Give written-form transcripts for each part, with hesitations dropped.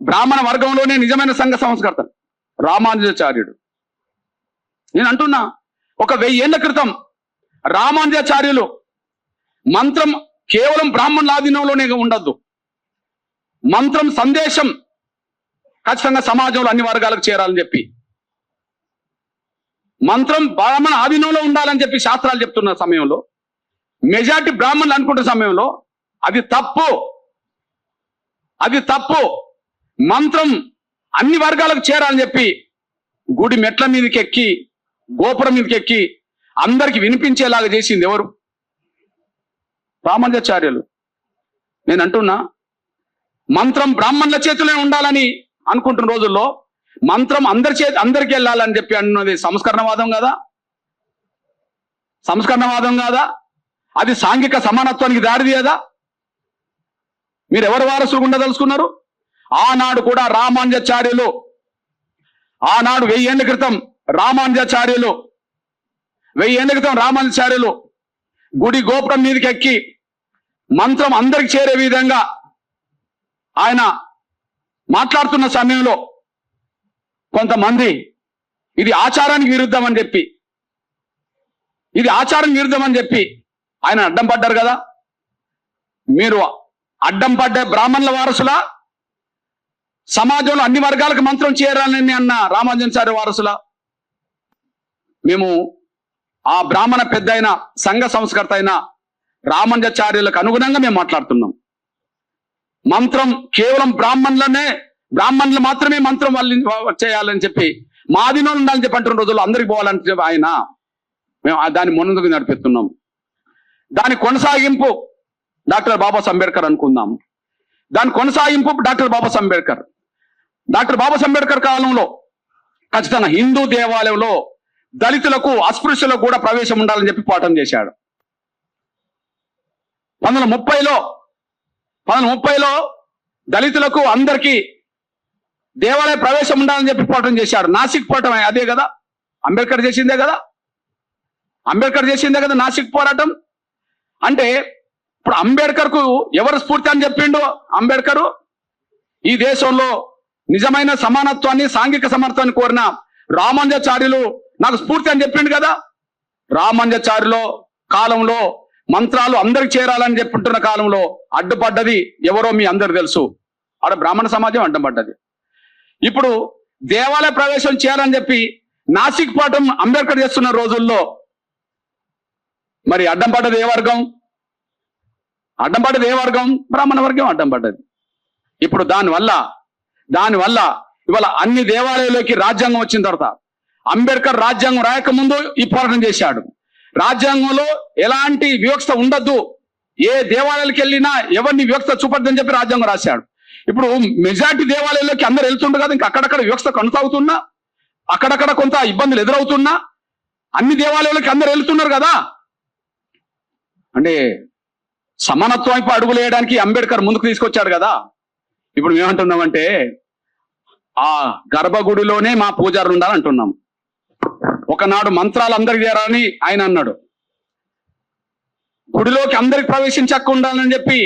బ్రాహ్మణ వర్గంలోనే నిజమైన సంఘ సంస్కర్త రామానుజాచార్యుడు. నేను అంటున్నా, ఒక 1000 ఏళ్ల క్రితం రామానుజాచార్యులు మంత్రం కేవలం బ్రాహ్మణుల ఆధీనంలోనే ఉండద్దు, మంత్రం సందేశం ఖచ్చితంగా సమాజంలో అన్ని వర్గాలకు చేరాలని చెప్పి, మంత్రం బ్రాహ్మణ ఆధీనంలో ఉండాలని చెప్పి శాస్త్రాలు చెప్తున్న సమయంలో, మెజారిటీ బ్రాహ్మణులు అనుకుంటున్న సమయంలో అది తప్పు, అది తప్పు, మంత్రం అన్ని వర్గాలకు చేరాలని చెప్పి గుడి మెట్ల మీదకి ఎక్కి, గోపురం మీదకి ఎక్కి అందరికి వినిపించేలాగా చేసింది ఎవరు? రామానుజాచార్యులు. నేను అంటున్నా, మంత్రం బ్రాహ్మణుల చేతిలో ఉండాలని అనుకుంటున్న రోజుల్లో మంత్రం అందరికి వెళ్ళాలని చెప్పి అన్నది సంస్కరణవాదం కాదా? సంస్కరణవాదం కాదా? అది సాంఘిక సమానత్వానికి దారితీయదా? మీరు ఎవరు వారసులు ఉండదలుచుకున్నారు? ఆనాడు కూడా రామానుజాచార్యులు, ఆనాడు 1000 ఏళ్ల క్రితం రామానుజాచార్యులు, 1000 ఏళ్ల క్రితం రామానుజాచార్యులు గుడి గోపురం మీదకి ఎక్కి మంత్రం అందరికి చేరే విధంగా ఆయన మాట్లాడుతున్న సమయంలో కొంతమంది ఇది ఆచారానికి విరుద్ధం అని చెప్పి, ఇది ఆచారం విరుద్ధం అని చెప్పి ఆయన అడ్డం పడ్డారు కదా. మీరు అడ్డం పడ్డ బ్రాహ్మణుల వారసులా, సమాజంలో అన్ని వర్గాలకు మంత్రం చేరాలని అన్న రామానుజాచార్య వారసులా? మేము ఆ బ్రాహ్మణ పెద్ద అయిన సంఘ సంస్కర్త అయిన రామానుజాచార్యులకు అనుగుణంగా మేము మాట్లాడుతున్నాం. మంత్రం కేవలం బ్రాహ్మణులు మాత్రమే మంత్రం చేయాలని చెప్పి, మా ఆధీనంలో ఉండాలని చెప్పి అంటున్న రోజుల్లో అందరికి పోవాలని చెప్పి ఆయన, మేము దాన్ని ముందుకు నడిపిస్తున్నాం. దాని కొనసాగింపు డాక్టర్ బాబాసాహెబ్ అంబేద్కర్ అనుకుందాం. దాని కొనసాగింపు డాక్టర్ బాబాసాహెబ్ అంబేద్కర్. డాక్టర్ బాబాసాహెబ్ అంబేద్కర్ కాలంలో ఖచ్చితంగా హిందూ దేవాలయంలో దళితులకు, అస్పృశ్యులకు కూడా ప్రవేశం ఉండాలని చెప్పి పాఠం చేశాడు. 1930లో దళితులకు అందరికీ దేవాలయ ప్రవేశం ఉండాలని చెప్పి పాఠం చేశాడు. నాసిక్ పోరాటం అదే కదా, అంబేద్కర్ చేసిందే కదా, అంబేద్కర్ చేసిందే కదా నాసిక్ పోరాటం. అంటే ఇప్పుడు అంబేద్కర్ కు ఎవరు స్ఫూర్తి అని చెప్పిండు? అంబేద్కర్ ఈ దేశంలో నిజమైన సమానత్వాన్ని, సాంఘిక సమర్థాన్ని కోరిన రామానుజాచార్యులు నాకు స్ఫూర్తి అని చెప్పిండు కదా. రామానుజాచార్యుల కాలంలో మంత్రాలు అందరికి చేరాలని చెప్పుంటున్న కాలంలో అడ్డుపడ్డది ఎవరో మీ అందరు తెలుసు, ఆడ బ్రాహ్మణ సమాజం అడ్డం పడ్డది. ఇప్పుడు దేవాలయ ప్రవేశం చేయాలని చెప్పి నాసిక్ పాఠం అంబేద్కర్ చేస్తున్న రోజుల్లో మరి అడ్డం పడ్డది ఏ వర్గం? అడ్డం పడ్డది ఏ వర్గం? బ్రాహ్మణ వర్గం అడ్డం పడ్డది. ఇప్పుడు దానివల్ల ఇవాళ అన్ని దేవాలయాల్లోకి రాజ్యాంగం వచ్చిన తర్వాత, అంబేద్కర్ రాజ్యాంగం రాయకముందు ఈ పోరాటం చేశాడు. రాజ్యాంగంలో ఎలాంటి వివక్ష ఉండద్దు, ఏ దేవాలయాలకు వెళ్ళినా ఎవరిని వివక్ష చూపద్దని చెప్పి రాజ్యాంగం రాశాడు. ఇప్పుడు మెజార్టీ దేవాలయాల్లోకి అందరు వెళ్తుండ్రు కదా, ఇంకా అక్కడక్కడ వివక్ష కొనసాగుతున్నా, అక్కడక్కడ కొంత ఇబ్బందులు ఎదురవుతున్నా అన్ని దేవాలయాలకి అందరు వెళ్తున్నారు కదా. అంటే సమానత్వం వైపు అడుగులు వేయడానికి అంబేద్కర్ ముందుకు తీసుకొచ్చాడు కదా. ఇప్పుడు మేమంటున్నామంటే ఆ గర్భగుడిలోనే మా పూజారులు ఉండాలంటున్నాం. ఒకనాడు మంత్రాలు అందరికి చేరాలని ఆయన అన్నాడు, గుడిలోకి అందరికి ప్రవేశించక ఉండాలని చెప్పి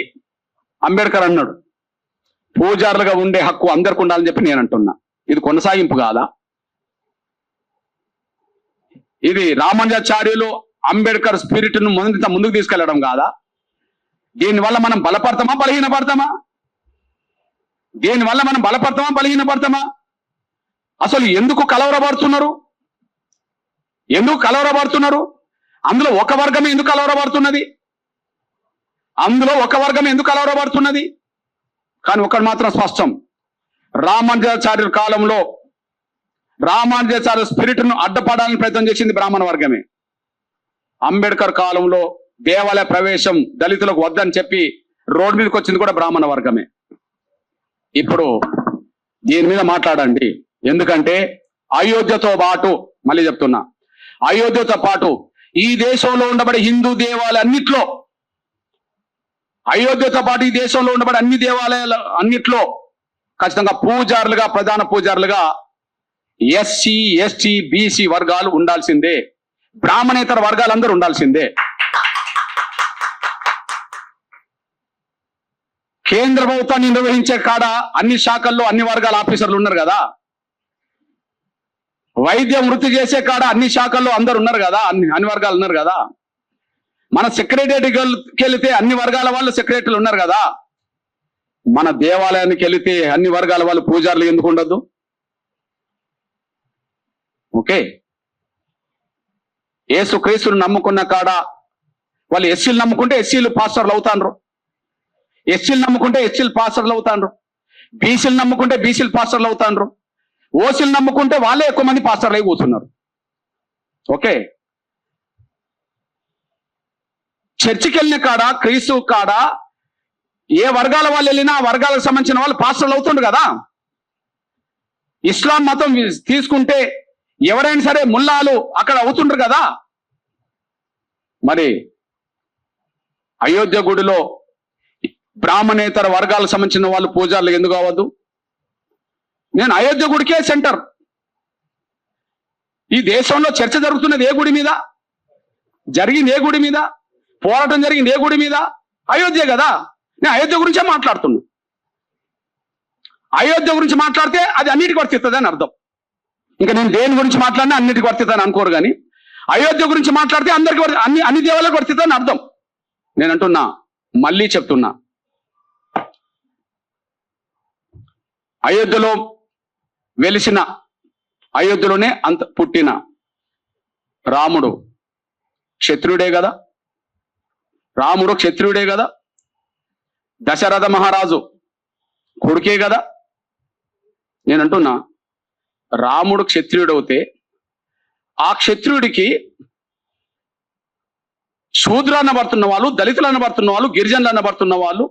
అంబేద్కర్ అన్నాడు. పూజారులుగా ఉండే హక్కు అందరికి ఉండాలని చెప్పి నేను అంటున్నా. ఇది కొనసాగింపు కాదా? ఇది రామానుజాచార్యులు అంబేద్కర్ స్పిరిట్ ను ముందుకు తీసుకెళ్లడం కాదా? దీనివల్ల మనం బలపడతామా, బలహీనపడతామా? దీనివల్ల మనం బలపడతామా, బలహీనపడతామా? అసలు ఎందుకు కలవరపడుతున్నారు? ఎందుకు కలవరపడుతున్నారు? అందులో ఒక వర్గమే ఎందుకు కలవరపడుతున్నది? కానీ ఒకటి మాత్రం స్పష్టం, రామానుజాచార్యుల కాలంలో రామానుజాచార్య స్పిరిట్ ను అడ్డపడాలని ప్రయత్నం చేసింది బ్రాహ్మణ వర్గమే. అంబేద్కర్ కాలంలో దేవాలయ ప్రవేశం దళితులకు వద్దని చెప్పి రోడ్డు మీదకి వచ్చింది కూడా బ్రాహ్మణ వర్గమే. ఇప్పుడు దీని మీద మాట్లాడండి. ఎందుకంటే అయోధ్యతో పాటు, మళ్ళీ చెప్తున్నా, అయోధ్యతో పాటు ఈ దేశంలో ఉండబడే హిందూ దేవాలయాలన్నిట్లో, అయోధ్యతో పాటు ఈ దేశంలో ఉండబడే అన్ని దేవాలయాలు అన్నిట్లో ఖచ్చితంగా పూజారులుగా, ప్రధాన పూజారులుగా ఎస్సీ, ఎస్టీ, బీసీ వర్గాలు ఉండాల్సిందే. బ్రాహ్మణేతర వర్గాలందరూ ఉండాల్సిందే. కేంద్ర ప్రభుత్వాన్ని నిర్వహించే కాడ అన్ని శాఖల్లో అన్ని వర్గాల ఆఫీసర్లు ఉన్నారు కదా, వైద్యం వృత్తి చేసే కాడ అన్ని శాఖల్లో అందరు ఉన్నారు కదా, అన్ని వర్గాలు ఉన్నారు కదా. మన సెక్రటేరియట్కి వెళితే అన్ని వర్గాల వాళ్ళు సెక్రటరీలు ఉన్నారు కదా. మన దేవాలయానికి వెళితే అన్ని వర్గాల వాళ్ళు పూజారులు ఎందుకు ఉండద్దు? ఓకే, యేసుక్రీస్తును నమ్ముకున్న కాడ వాళ్ళు ఎస్సీలు నమ్ముకుంటే ఎస్సీలు పాస్టర్లు అవుతాండ్రు, ఎస్సీలు నమ్ముకుంటే ఎస్సీలు పాస్టర్లు అవుతాండ్రు, బీసీలు నమ్ముకుంటే బీసీలు పాస్టర్లు అవుతాండ్రు, ఓసీలు నమ్ముకుంటే వాళ్ళే ఎక్కువ మంది పాస్టర్లు అయి కూర్చున్నారు. ఓకే, చర్చికి వెళ్ళిన కాడ క్రీస్తు కాడ ఏ వర్గాల వాళ్ళు వెళ్ళినా ఆ వర్గాలకు సంబంధించిన వాళ్ళు పాస్టర్లు అవుతుండ్రు కదా. ఇస్లాం మతం తీసుకుంటే ఎవరైనా సరే ముల్లాలు అక్కడ అవుతుండ్రు కదా. మరి అయోధ్య గుడిలో బ్రాహ్మణేతర వర్గాలకు సంబంధించిన వాళ్ళు పూజారులు ఎందుకు అవ్వద్దు? నేను అయోధ్య గుడికే సెంటర్. ఈ దేశంలో చర్చ జరుగుతున్నది ఏ గుడి మీద? జరిగింది ఏ గుడి మీద? పోరాటం జరిగింది ఏ గుడి మీద? అయోధ్య కదా. నేను అయోధ్య గురించే మాట్లాడుతున్నా. అయోధ్య గురించి మాట్లాడితే అది అన్నిటికి వర్తిస్తుంది అని అర్థం. ఇంకా నేను దేని గురించి మాట్లాడినా అన్నిటికి వర్తిద్దని అనుకోరు, కానీ అయోధ్య గురించి మాట్లాడితే అందరికి అన్ని దేవాలకు వర్తిద్దని అర్థం. నేను అంటున్నా, మళ్ళీ చెప్తున్నా, అయోధ్యలో వెలిసిన, అయోధ్యలోనే అంత పుట్టిన రాముడు క్షత్రియుడే కదా. రాముడు క్షత్రియుడే కదా. దశరథ మహారాజు కొడుకే కదా. నేను అంటున్నా, రాముడు క్షత్రియుడు అవుతే ఆ క్షత్రియుడికి శూద్రులు అనబడుతున్న వాళ్ళు, దళితులు అనబడుతున్న వాళ్ళు, గిరిజనులు అనబడుతున్న వాళ్ళు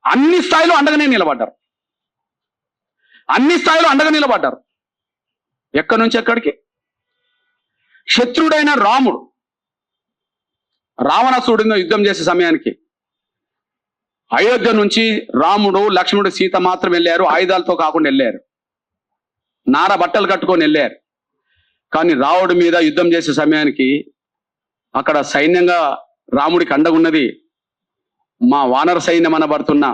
అన్ని స్థాయిలో అండగానే నిలబడ్డారు. అన్ని స్థాయిలో అండగా నిలబడ్డారు. ఎక్కడి నుంచి ఎక్కడికి? శత్రుడైన రాముడు రావణాసురుడితో యుద్ధం చేసే సమయానికి అయోధ్య నుంచి రాముడు, లక్ష్మణుడు, సీత మాత్రం వెళ్ళారు. ఆయుధాలతో కాకుండా వెళ్ళారు, నార బట్టలు కట్టుకొని వెళ్ళారు. కానీ రావుడి మీద యుద్ధం చేసే సమయానికి అక్కడ సైన్యంగా రాముడికి అండగున్నది మా వానర సైన్యం అనబడుతున్న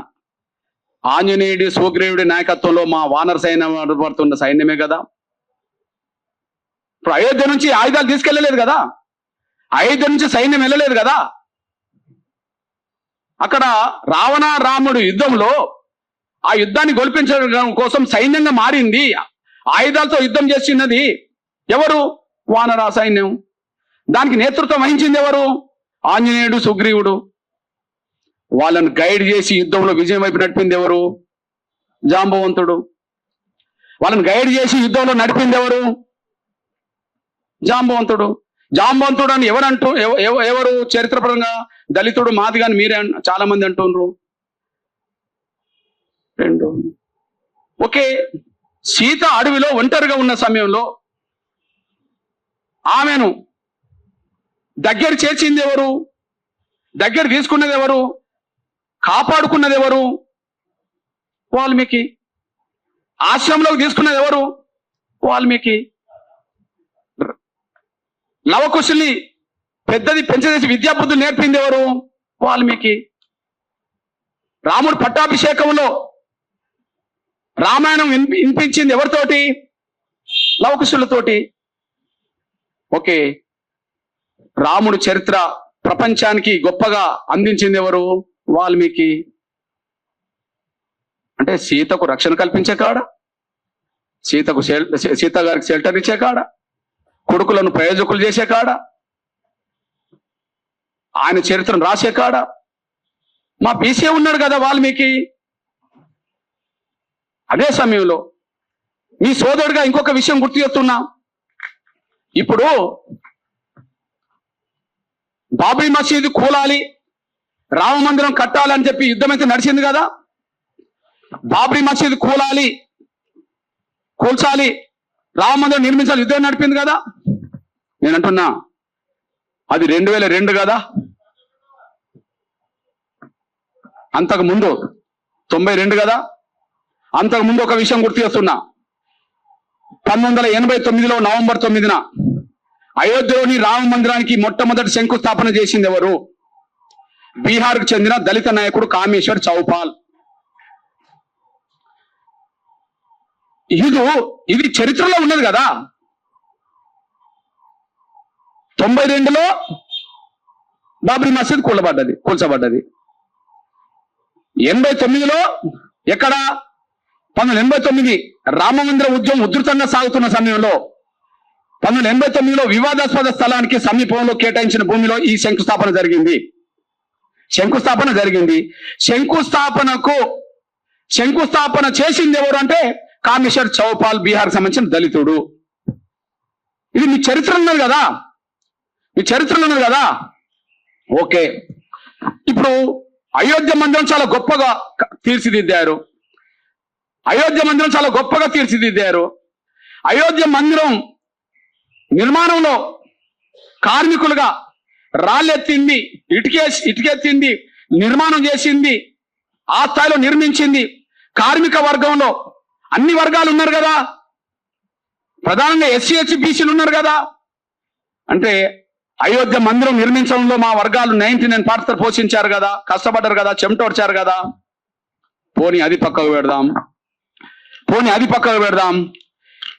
ఆంజనేయుడి, సుగ్రీవుడి నాయకత్వంలో మా వానర సైన్యం అనబడుతున్న సైన్యమే కదా. ఇప్పుడు అయోధ్య నుంచి ఆయుధాలు తీసుకెళ్ళలేదు కదా, అయోధ్య నుంచి సైన్యం వెళ్ళలేదు కదా. అక్కడ రాముడు యుద్ధంలో ఆ యుద్ధాన్ని గొలిపించడం కోసం సైన్యంగా మారింది, ఆయుధాలతో యుద్ధం చేసినది ఎవరు? వానర సైన్యం. దానికి నేతృత్వం వహించింది ఎవరు? ఆంజనేయుడు, సుగ్రీవుడు. వాళ్ళని గైడ్ చేసి యుద్ధంలో విజయం వైపు నడిపింది ఎవరు? జాంబవంతుడు. వాళ్ళని గైడ్ చేసి యుద్ధంలో నడిపింది ఎవరు? జాంబవంతుడు. జాంబవంతుడు అని ఎవరు చరిత్రపరంగా? దళితుడు, మాదిగా అని మీరే చాలా మంది అంటున్నారు. రెండు. ఓకే, సీత అడవిలో ఒంటరిగా ఉన్న సమయంలో ఆమెను దగ్గర చేర్చింది ఎవరు? దగ్గర తీసుకున్నది ఎవరు? కాపాడుకున్నది ఎవరు? వాల్మీకి. ఆశ్రమంలోకి తీసుకున్నది ఎవరు? వాల్మీకి. లవకుశుల్ని పెద్దది పెంచదేసి విద్యాబుద్ధులు నేర్పింది ఎవరు? వాల్మీకి. రాముడు పట్టాభిషేకంలో రామాయణం వినిపించింది ఎవరితోటి? లవకుశులతోటి. ఓకే, రాముడు చరిత్ర ప్రపంచానికి గొప్పగా అందించింది ఎవరు? వాల్మీకి. అంటే సీతకు రక్షణ కల్పించే కాడ, సీత గారికి షెల్టర్ ఇచ్చే కాడ, కొడుకులను ప్రయోజకులు చేసే కాడ, ఆయన చరిత్రను రాసే కాడ మా బీసీ ఉన్నాడు కదా వాల్మీకి. అదే సమయంలో మీ సోదరుడిగా ఇంకొక విషయం గుర్తు చేస్తున్నా. ఇప్పుడు బాబ్రీ మసీదు కూలాలి, రామ మందిరం కట్టాలని చెప్పి యుద్ధం అయితే నడిచింది కదా. బాబ్రీ మసీదు కూల్చాలి, రామ మందిరం నిర్మించాలి యుద్ధం నడిపింది కదా. నేను అంటున్నా, అది 2002 కదా. అంతకు ముందు 92 కదా. అంతకు ముందు ఒక విషయం గుర్తు చేస్తున్నా. 1989లో నవంబర్ 9న అయోధ్యలోని రామ మందిరానికి మొట్టమొదటి శంకుస్థాపన చేసింది ఎవరు? బీహార్కు చెందిన దళిత నాయకుడు కామేశ్వర్ చౌపాల్. ఇది చరిత్రలో ఉన్నది కదా. 92లో బాబ్రీ మసీద్ కూల్చబడ్డది. 89లో ఎక్కడ 1989 రామ మందిర ఉద్యమం ఉధృతంగా సాగుతున్న సమయంలో 1989లో వివాదాస్పద స్థలానికి సమీపంలో కేటాయించిన భూమిలో ఈ శంకుస్థాపన జరిగింది. శంకుస్థాపన చేసింది ఎవరు అంటే కామేశ్వర్ చౌపాల్, బీహార్ సంబంధించిన దళితుడు. ఇది మీ చరిత్ర ఉన్నది కదా. ఓకే, ఇప్పుడు అయోధ్య మందిరం చాలా గొప్పగా తీర్చిదిద్దారు. అయోధ్య మందిరం నిర్మాణంలో కార్మికులుగా రాళ్ళెత్తింది, ఇటుకెత్తింది, నిర్మాణం చేసింది, ఆ స్థాయిలో నిర్మించింది కార్మిక వర్గంలో అన్ని వర్గాలు ఉన్నారు కదా. ప్రధానంగా ఎస్సీ ఎస్టీ బీసీలు ఉన్నారు కదా. అంటే అయోధ్య మందిరం నిర్మించడంలో మా వర్గాలు 99% పోషించారు కదా, కష్టపడ్డారు కదా, చెమటోడ్చారు కదా. పోనీ అది పక్కకు పెడదాం.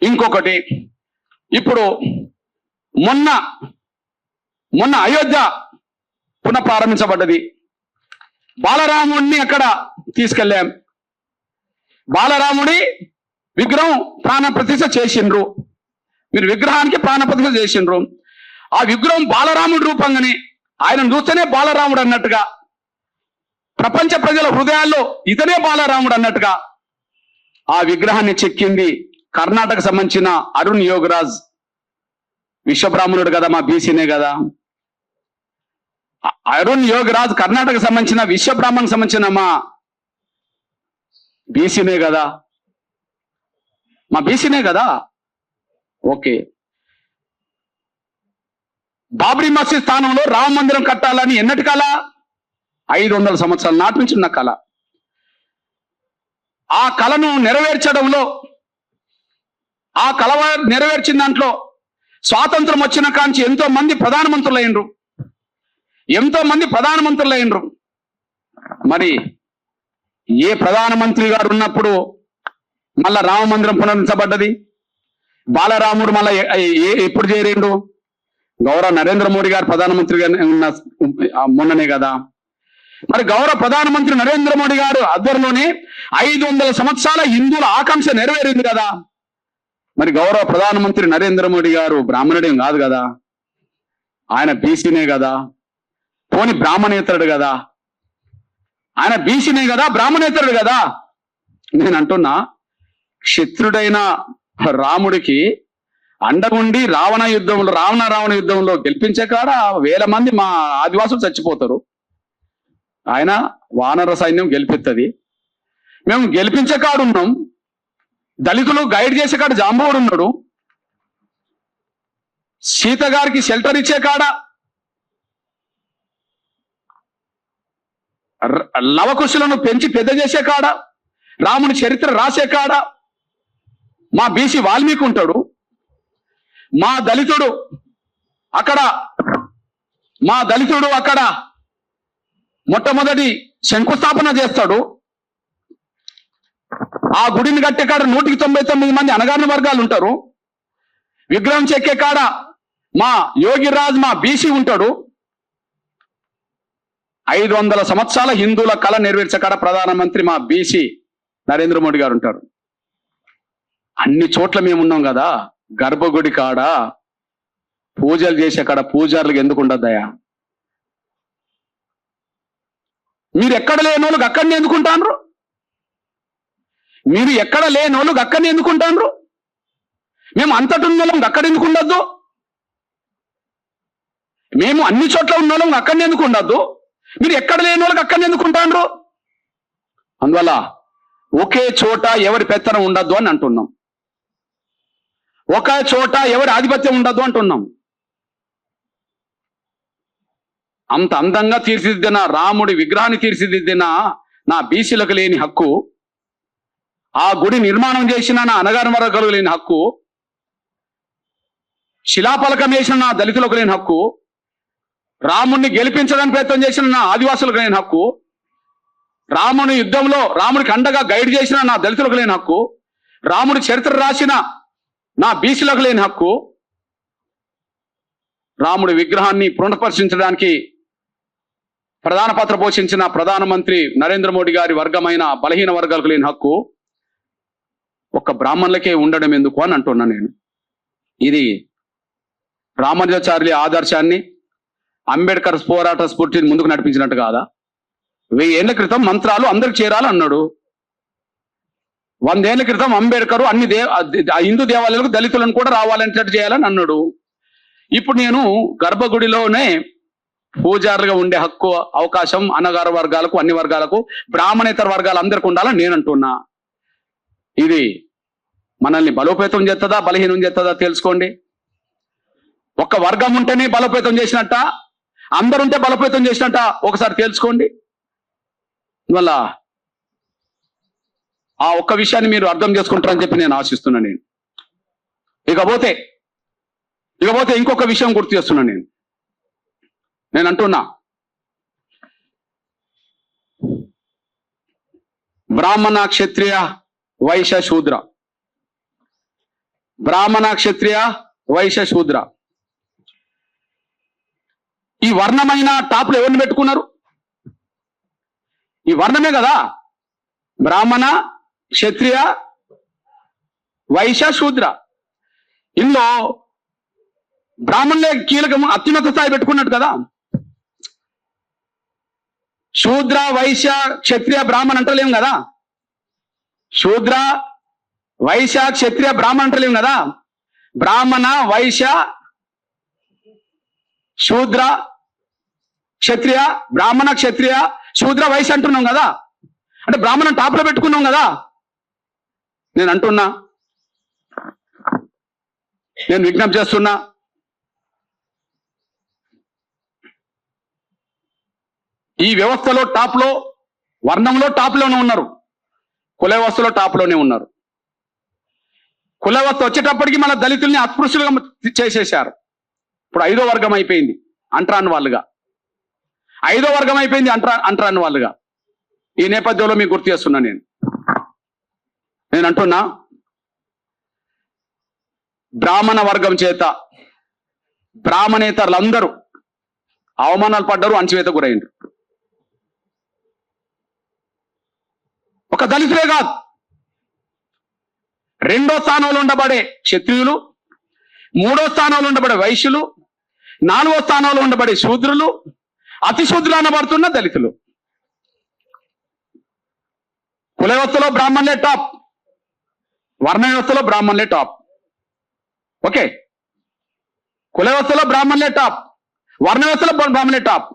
ఇంకొకటి, ఇప్పుడు మొన్న అయోధ్య పునఃప్రారంభించబడ్డది. బాలరాముడిని అక్కడ తీసుకెళ్ళాం. బాలరాముడి విగ్రహం ప్రాణప్రతిష్ఠ చేసిండ్రు. మీరు విగ్రహానికి ప్రాణప్రతిష్ఠ చేసిండ్రు. ఆ విగ్రహం బాలరాముడి రూపంగానే, ఆయనను చూస్తేనే బాలరాముడు అన్నట్టుగా, ప్రపంచ ప్రజల హృదయాల్లో ఇతనే బాలరాముడు అన్నట్టుగా ఆ విగ్రహాన్ని చెక్కింది కర్ణాటక సంబంధించిన అరుణ్ యోగరాజ్. విశ్వబ్రాహ్మణుడు కదా, మా బీసీనే కదా. అరుణ్ యోగరాజ్ కర్ణాటక సంబంధించిన విశ్వబ్రాహ్మణ్ సంబంధించిన మా బీసీనే కదా. ఓకే, బాబ్రీ మసీద్ స్థానంలో రామ మందిరం కట్టాలని ఎన్నటి కళ? 500 సంవత్సరాల నాటి నుంచి ఉన్న కళ. ఆ కళను నెరవేర్చడంలో, ఆ కళ నెరవేర్చిన దాంట్లో స్వాతంత్రం వచ్చిన కాంచి ఎంతో మంది ప్రధానమంత్రులైనరు. మరి ఏ ప్రధానమంత్రి గారు ఉన్నప్పుడు మళ్ళా రామ మందిరం పునరుద్ధరించబడ్డది? బాలరాముడు మళ్ళా ఎప్పుడు చేరిండు? గౌరవ నరేంద్ర మోడీ గారు ప్రధానమంత్రిగా ఉన్న మొన్ననే కదా. మరి గౌరవ ప్రధానమంత్రి నరేంద్ర మోడీ గారు ఆధ్వర్యంలోనే 500 సంవత్సరాల హిందువుల ఆకాంక్ష నెరవేరింది కదా. మరి గౌరవ ప్రధానమంత్రి నరేంద్ర మోడీ గారు బ్రాహ్మణుడేం కాదు కదా, ఆయన బీసీనే కదా. పోని బ్రాహ్మణేతరుడు కదా, ఆయన బీసీనే కదా, బ్రాహ్మణేతరుడు కదా. నేను అంటున్నా, క్షత్రుడైన రాముడికి అండగుండి రావణ యుద్ధంలో గెలిపించే కాడ 1000 మంది మా ఆదివాసులు చచ్చిపోతారు. ఆయన వానర సైన్యం గెలిపిస్తుంది. మేము గెలిపించే కాడున్నాం. దళితులు గైడ్ చేసే కాడ జాంబవుడు ఉన్నాడు. సీత గారికి షెల్టర్ ఇచ్చే కాడ, లవకుశులను పెంచి పెద్ద చేసే కాడ, రాముని చరిత్ర రాసే కాడ మా బీసీ వాల్మీకి ఉంటాడు. మా దళితుడు అక్కడ మొట్టమొదటి శంకుస్థాపన చేస్తాడు. ఆ గుడిని కట్టే కాడ 199 మంది అణగారిన వర్గాలు ఉంటారు. విగ్రహం చెక్కే కాడ మా యోగిరాజ్, మా బీసీ ఉంటాడు. 500 సంవత్సరాల హిందువుల కళ నెరవేర్చే కాడ ప్రధానమంత్రి మా బీసీ నరేంద్ర మోడీ గారు ఉంటారు. అన్ని చోట్ల మేము ఉన్నాం కదా. గర్భగుడి కాడ పూజలు చేసే కాడ పూజారులకు ఎందుకు ఉండద్దయా? మీరు ఎక్కడ లేనోళ్ళకి అక్కడనే ఎందుకుంటారు? మేము అంతటి ఉన్నోళ్ళం అక్కడ ఎందుకు ఉండద్దు? మేము అన్ని చోట్ల ఉన్నోళ్ళం అక్కడనే ఎందుకు ఉండద్దు? మీరు ఎక్కడ లేని వాళ్ళకి అక్కడనే ఎందుకుంటారు? అందువల్ల ఒకే చోట ఎవరి పెత్తనం ఉండద్దు అని అంటున్నాం. ఒకే చోట ఎవరి ఆధిపత్యం ఉండద్దు అంటున్నాం. అంత అందంగా తీర్చిదిద్దిన రాముడి విగ్రహాన్ని తీర్చిదిద్దిన నా బీసీలకు లేని హక్కు, ఆ గుడి నిర్మాణం చేసిన నా అనగారిన వర్గాలకు లేని హక్కు, శిలాఫలకం వేసిన నా దళితులకు లేని హక్కు, రాముణ్ణి గెలిపించడానికి ప్రయత్నం చేసిన నా ఆదివాసులకు లేని హక్కు, రాముని యుద్ధంలో రామునికి అండగా గైడ్ చేసిన నా దళితులకు లేని హక్కు, రాముడి చరిత్ర రాసిన నా బీసీలకు లేని హక్కు, రాముడి విగ్రహాన్ని పునఃపరిశీలించడానికి ప్రధాన పాత్ర పోషించిన ప్రధానమంత్రి నరేంద్ర మోడీ గారి వర్గమైన బలహీన వర్గాలకు లేని హక్కు ఒక్క బ్రాహ్మణులకే ఉండడం ఎందుకు అని అంటున్నా నేను. ఇది రామానుజాచార్యుల ఆదర్శాన్ని, అంబేద్కర్ పోరాట స్ఫూర్తిని ముందుకు నడిపించినట్టు కాదా? 1000 ఏళ్ల క్రితం మంత్రాలు అందరికి చేరాలి అన్నాడు. 100 ఏళ్ల క్రితం అంబేద్కర్ అన్ని హిందూ దేవాలయాలకు దళితులను కూడా రావాలంటే చేయాలని అన్నాడు. ఇప్పుడు నేను గర్భగుడిలోనే పూజారులుగా ఉండే హక్కు, అవకాశం అన్నగారు వర్గాలకు, అన్ని వర్గాలకు, బ్రాహ్మణేతర వర్గాలు అందరికి ఉండాలని నేను అంటున్నా. ఇది మనల్ని బలోపేతం చేస్తుందా, బలహీనం చేస్తుందా తెలుసుకోండి. ఒక్క వర్గం ఉంటేనే బలోపేతం చేసినట్ట, అందరుంటే బలోపేతం చేసినట్ట ఒకసారి తెలుసుకోండి. వల్ల ఆ ఒక్క విషయాన్ని మీరు అర్థం చేసుకుంటారని చెప్పి నేను ఆశిస్తున్నాను. ఇకపోతే ఇంకొక విషయం గుర్తు చేస్తున్నాను. నేను అంటున్నా, బ్రాహ్మణ, క్షత్రియ, వైశ్య, శూద్ర, బ్రాహ్మణ, క్షత్రియ, వైశ్య, శూద్ర, ఈ వర్ణమైన టాప్లు ఎవరిని పెట్టుకున్నారు? ఈ వర్ణమే కదా. బ్రాహ్మణ, క్షత్రియ, వైశ్య, శూద్ర. ఇందులో బ్రాహ్మణులే కీలకం, అత్యున్నత స్థాయి పెట్టుకున్నట్టు కదా. శూద్ర, వైశ్య, క్షత్రియ, బ్రాహ్మణ అంటలేం కదా. శూద్ర, వైశ్య, క్షత్రియ, బ్రాహ్మణ అంటలేం కదా. బ్రాహ్మణ, వైశ్య, శూద్ర, క్షత్రియ, బ్రాహ్మణ, క్షత్రియ, శూద్ర, వైశ్య అంటున్నాం కదా. అంటే బ్రాహ్మణం టాప్ లో పెట్టుకున్నాం కదా. నేను అంటున్నా, నేను విజ్ఞప్తి చేస్తున్నా, ఈ వ్యవస్థలో టాప్ లో, వర్ణంలో టాప్ లోనే ఉన్నారు, కుల వ్యవస్థలో టాప్ లోనే ఉన్నారు. కుల వ్యవస్థ వచ్చేటప్పటికి మన దళితుల్ని అస్పృశ్యులుగా చేసేశారు. ఇప్పుడు 5వ వర్గం అయిపోయింది అంటరాని వాళ్ళుగా, 5వ వర్గం అయిపోయింది అంటరాని వాళ్ళుగా. ఈ నేపథ్యంలో మీకు గుర్తు చేస్తున్నా. నేను అంటున్నా, బ్రాహ్మణ వర్గం చేత బ్రాహ్మణేతరులందరూ అవమానాలు పడ్డారు, అణచివేత గురైండ్రు. ఒక దళితులే కాదు, 2వ స్థానంలో ఉండబడే క్షత్రియులు, 3వ స్థానంలో ఉండబడే వైశ్యులు, 4వ స్థానంలో ఉండబడే శూద్రులు, అతి శూద్రులు అనబడుతున్న దళితులు. కుల వ్యవస్థలో బ్రాహ్మణులే టాప్, వర్ణ వ్యవస్థలో బ్రాహ్మణులే టాప్. ఓకే, కుల వ్యవస్థలో బ్రాహ్మణులే టాప్, వర్ణ వ్యవస్థలో బ్రాహ్మణులే టాప్.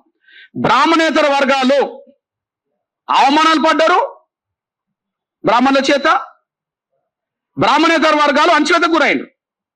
బ్రాహ్మణేతర వర్గాలు అవమానాలు పడ్డారు బ్రాహ్మణుల చేత, బ్రాహ్మణేతర వర్గాలు అణచివేతకు గురైండ్రు.